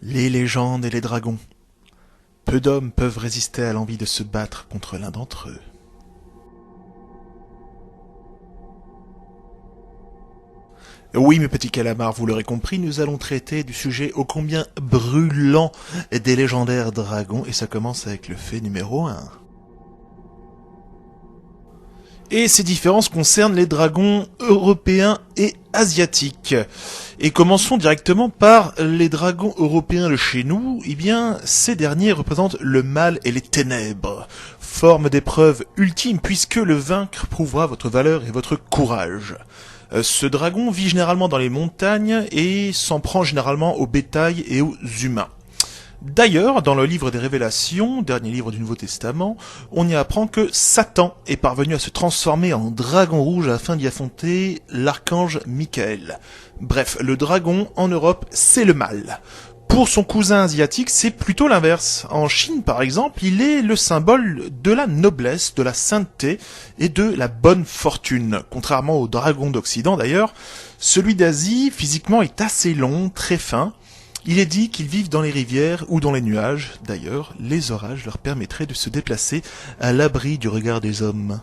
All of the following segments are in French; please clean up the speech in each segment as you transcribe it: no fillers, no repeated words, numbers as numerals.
Les légendes et les dragons. Peu d'hommes peuvent résister à l'envie de se battre contre l'un d'entre eux. Oui, mes petits calamars, vous l'aurez compris, nous allons traiter du sujet ô combien brûlant des légendaires dragons, et ça commence avec le fait numéro 1. Et ces différences concernent les dragons européens et asiatiques. Et commençons directement par les dragons européens de chez nous. Eh bien, ces derniers représentent le mal et les ténèbres, forme d'épreuve ultime puisque le vaincre prouvera votre valeur et votre courage. Ce dragon vit généralement dans les montagnes et s'en prend généralement au bétail et aux humains. D'ailleurs, dans le livre des Révélations, dernier livre du Nouveau Testament, on y apprend que Satan est parvenu à se transformer en dragon rouge afin d'y affronter l'archange Michael. Bref, le dragon en Europe, c'est le mal. Pour son cousin asiatique, c'est plutôt l'inverse. En Chine, par exemple, il est le symbole de la noblesse, de la sainteté et de la bonne fortune. Contrairement au dragon d'Occident d'ailleurs, celui d'Asie, physiquement, est assez long, très fin. Il est dit qu'ils vivent dans les rivières ou dans les nuages. D'ailleurs, les orages leur permettraient de se déplacer à l'abri du regard des hommes.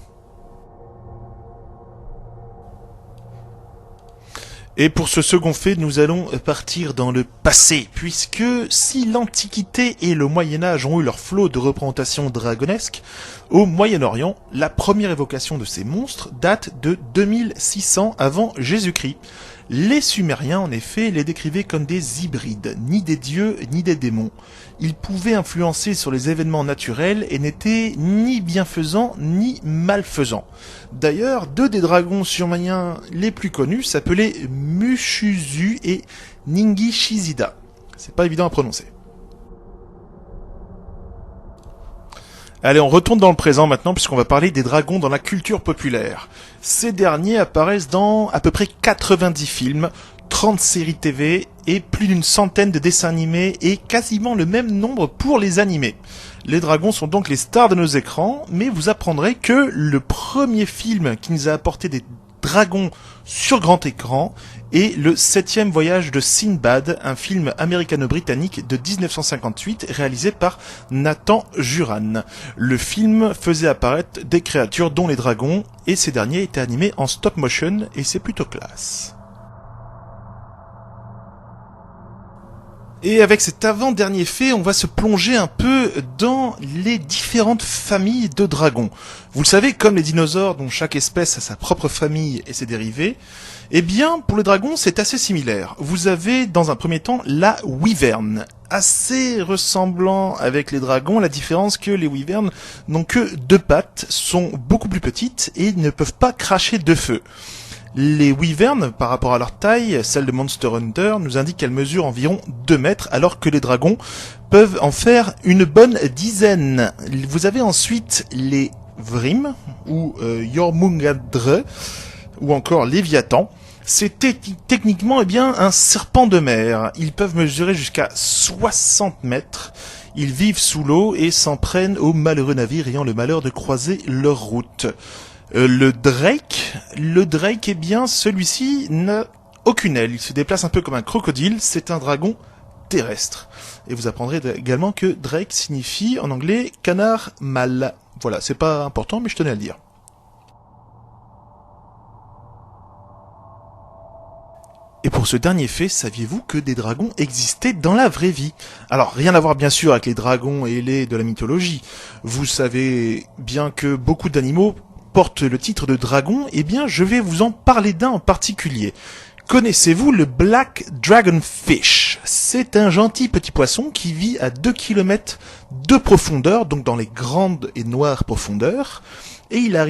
Et pour ce second fait, nous allons partir dans le passé, puisque si l'Antiquité et le Moyen-Âge ont eu leur flot de représentations dragonesques, au Moyen-Orient, la première évocation de ces monstres date de 2600 avant Jésus-Christ. Les Sumériens, en effet, les décrivaient comme des hybrides, ni des dieux ni des démons. Ils pouvaient influencer sur les événements naturels et n'étaient ni bienfaisants ni malfaisants. D'ailleurs, deux des dragons sumériens les plus connus s'appelaient Mushuzu et Ningishizida. C'est pas évident à prononcer. Allez, on retourne dans le présent maintenant puisqu'on va parler des dragons dans la culture populaire. Ces derniers apparaissent dans à peu près 90 films, 30 séries TV et plus d'une centaine de dessins animés et quasiment le même nombre pour les animés. Les dragons sont donc les stars de nos écrans, mais vous apprendrez que le premier film qui nous a apporté des dragons sur grand écran est le 7e voyage de Sinbad, un film américano-britannique de 1958 réalisé par Nathan Juran. Le film faisait apparaître des créatures dont les dragons et ces derniers étaient animés en stop motion et c'est plutôt classe. Et avec cet avant-dernier fait, on va se plonger un peu dans les différentes familles de dragons. Vous le savez, comme les dinosaures dont chaque espèce a sa propre famille et ses dérivés, eh bien, pour les dragons, c'est assez similaire. Vous avez, dans un premier temps, la wyvern. Assez ressemblant avec les dragons, la différence que les wyverns n'ont que 2 pattes, sont beaucoup plus petites et ne peuvent pas cracher de feu. Les wyverns, par rapport à leur taille, celle de Monster Hunter, nous indique qu'elles mesurent environ 2 mètres, alors que les dragons peuvent en faire une bonne dizaine. Vous avez ensuite les Vrim, ou Jormungandr, ou encore Léviathan. C'est techniquement un serpent de mer. Ils peuvent mesurer jusqu'à 60 mètres. Ils vivent sous l'eau et s'en prennent aux malheureux navires ayant le malheur de croiser leur route. Le Drake, celui-ci n'a aucune aile. Il se déplace un peu comme un crocodile. C'est un dragon terrestre. Et vous apprendrez également que Drake signifie en anglais canard mâle. Voilà, c'est pas important, mais je tenais à le dire. Et pour ce dernier fait, saviez-vous que des dragons existaient dans la vraie vie? Alors, rien à voir bien sûr avec les dragons ailés de la mythologie. Vous savez bien que beaucoup d'animaux porte le titre de dragon, eh bien je vais vous en parler d'un en particulier. Connaissez-vous le Black Dragonfish? C'est un gentil petit poisson qui vit à 2 km de profondeur, donc dans les grandes et noires profondeurs, et il a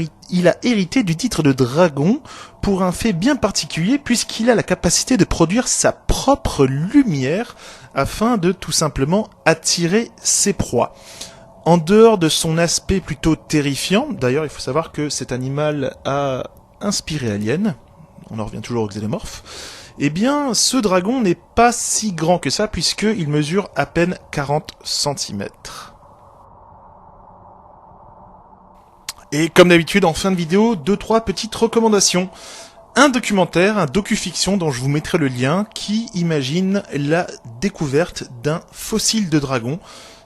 hérité du titre de dragon pour un fait bien particulier puisqu'il a la capacité de produire sa propre lumière afin de tout simplement attirer ses proies. En dehors de son aspect plutôt terrifiant, d'ailleurs il faut savoir que cet animal a inspiré Alien, on en revient toujours aux xénomorphes, eh bien ce dragon n'est pas si grand que ça puisqu'il mesure à peine 40 cm. Et comme d'habitude en fin de vidéo, 2-3 petites recommandations. Un documentaire, un docu-fiction dont je vous mettrai le lien, qui imagine la découverte d'un fossile de dragon.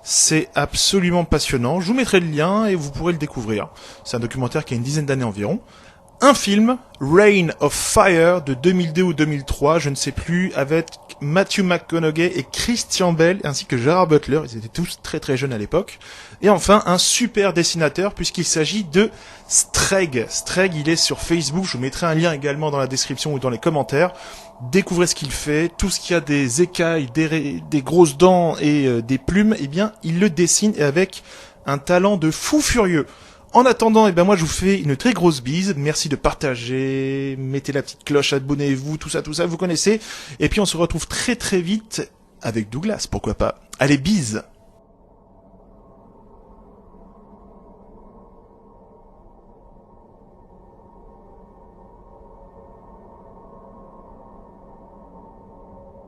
C'est absolument passionnant. Je vous mettrai le lien et vous pourrez le découvrir. C'est un documentaire qui a une dizaine d'années environ. Un film, Reign of Fire, de 2002 ou 2003, je ne sais plus, avec Matthew McConaughey et Christian Bale, ainsi que Gerard Butler. Ils étaient tous très très jeunes à l'époque. Et enfin, un super dessinateur, puisqu'il s'agit de Streg. Streg, il est sur Facebook. Je vous mettrai un lien également dans la description ou dans les commentaires. Découvrez ce qu'il fait. Tout ce qui a des écailles, des grosses dents et des plumes, eh bien, il le dessine avec un talent de fou furieux. En attendant, moi je vous fais une très grosse bise. Merci de partager, mettez la petite cloche, abonnez-vous, tout ça, vous connaissez. Et puis on se retrouve très très vite avec Douglas, pourquoi pas. Allez, bise.